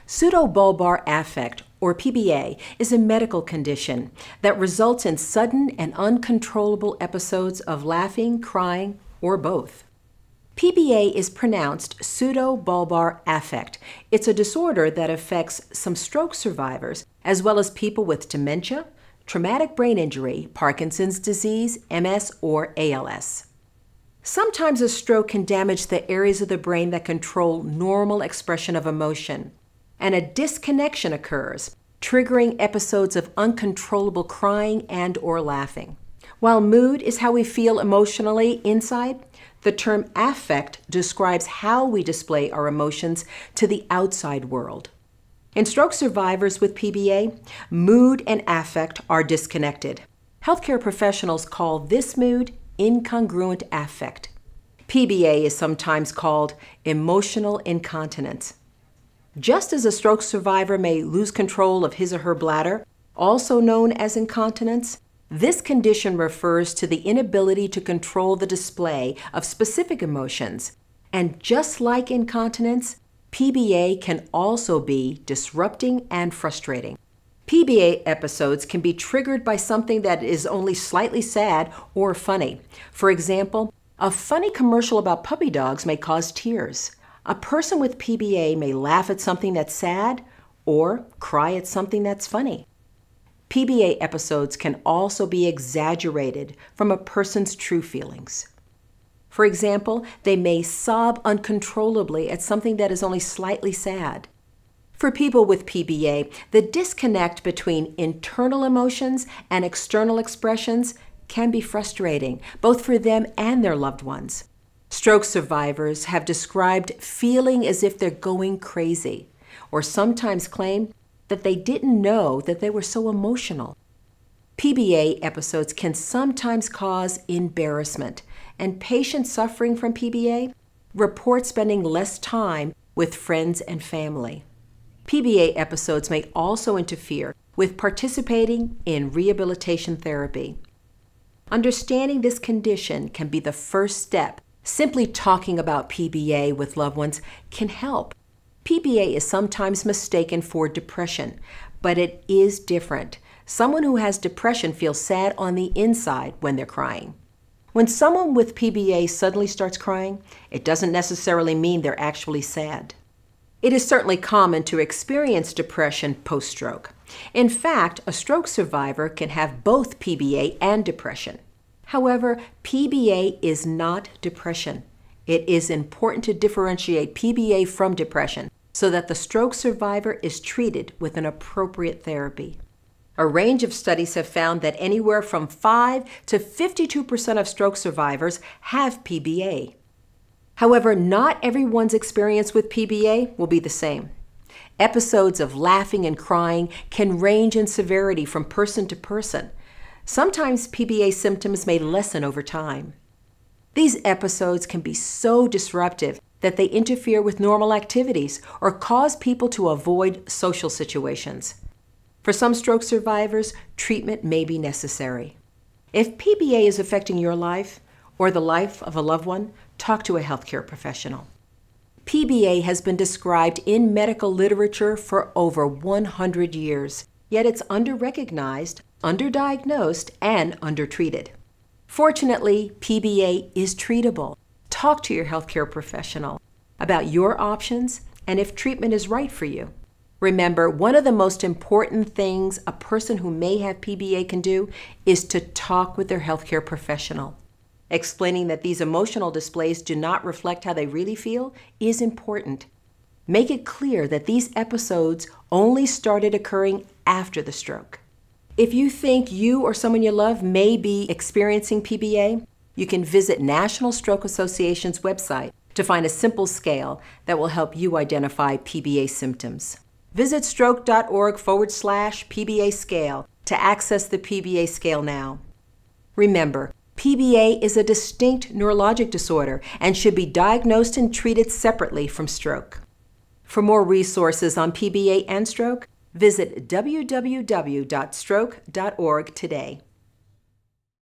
Pseudobulbar affect, or PBA, is a medical condition that results in sudden and uncontrollable episodes of laughing, crying, or both. PBA is pronounced pseudobulbar affect. It's a disorder that affects some stroke survivors, as well as people with dementia, traumatic brain injury, Parkinson's disease, MS, or ALS. Sometimes a stroke can damage the areas of the brain that control normal expression of emotion, and a disconnection occurs, triggering episodes of uncontrollable crying and or laughing. While mood is how we feel emotionally inside, the term affect describes how we display our emotions to the outside world. In stroke survivors with PBA, mood and affect are disconnected. Healthcare professionals call this mood incongruent affect. PBA is sometimes called emotional incontinence. Just as a stroke survivor may lose control of his or her bladder, also known as incontinence, this condition refers to the inability to control the display of specific emotions. And just like incontinence, PBA can also be disrupting and frustrating. PBA episodes can be triggered by something that is only slightly sad or funny. For example, a funny commercial about puppy dogs may cause tears. A person with PBA may laugh at something that's sad or cry at something that's funny. PBA episodes can also be exaggerated from a person's true feelings. For example, they may sob uncontrollably at something that is only slightly sad. For people with PBA, the disconnect between internal emotions and external expressions can be frustrating, both for them and their loved ones. Stroke survivors have described feeling as if they're going crazy, or sometimes claim that they didn't know that they were so emotional. PBA episodes can sometimes cause embarrassment, and patients suffering from PBA report spending less time with friends and family. PBA episodes may also interfere with participating in rehabilitation therapy. Understanding this condition can be the first step. Simply talking about PBA with loved ones can help. PBA is sometimes mistaken for depression, but it is different. Someone who has depression feels sad on the inside when they're crying. When someone with PBA suddenly starts crying, it doesn't necessarily mean they're actually sad. It is certainly common to experience depression post-stroke. In fact, a stroke survivor can have both PBA and depression. However, PBA is not depression. It is important to differentiate PBA from depression so that the stroke survivor is treated with an appropriate therapy. A range of studies have found that anywhere from 5 to 52% of stroke survivors have PBA. However, not everyone's experience with PBA will be the same. Episodes of laughing and crying can range in severity from person to person. Sometimes PBA symptoms may lessen over time. These episodes can be so disruptive that they interfere with normal activities or cause people to avoid social situations. For some stroke survivors, treatment may be necessary. If PBA is affecting your life or the life of a loved one, talk to a healthcare professional. PBA has been described in medical literature for over 100 years, yet it's under-recognized, underdiagnosed, and undertreated. Fortunately, PBA is treatable. Talk to your healthcare professional about your options and if treatment is right for you. Remember, one of the most important things a person who may have PBA can do is to talk with their healthcare professional. Explaining that these emotional displays do not reflect how they really feel is important. Make it clear that these episodes only started occurring after the stroke. If you think you or someone you love may be experiencing PBA, you can visit National Stroke Association's website to find a simple scale that will help you identify PBA symptoms. Visit stroke.org/PBA scale to access the PBA scale now. Remember, PBA is a distinct neurologic disorder and should be diagnosed and treated separately from stroke. For more resources on PBA and stroke, visit www.stroke.org today.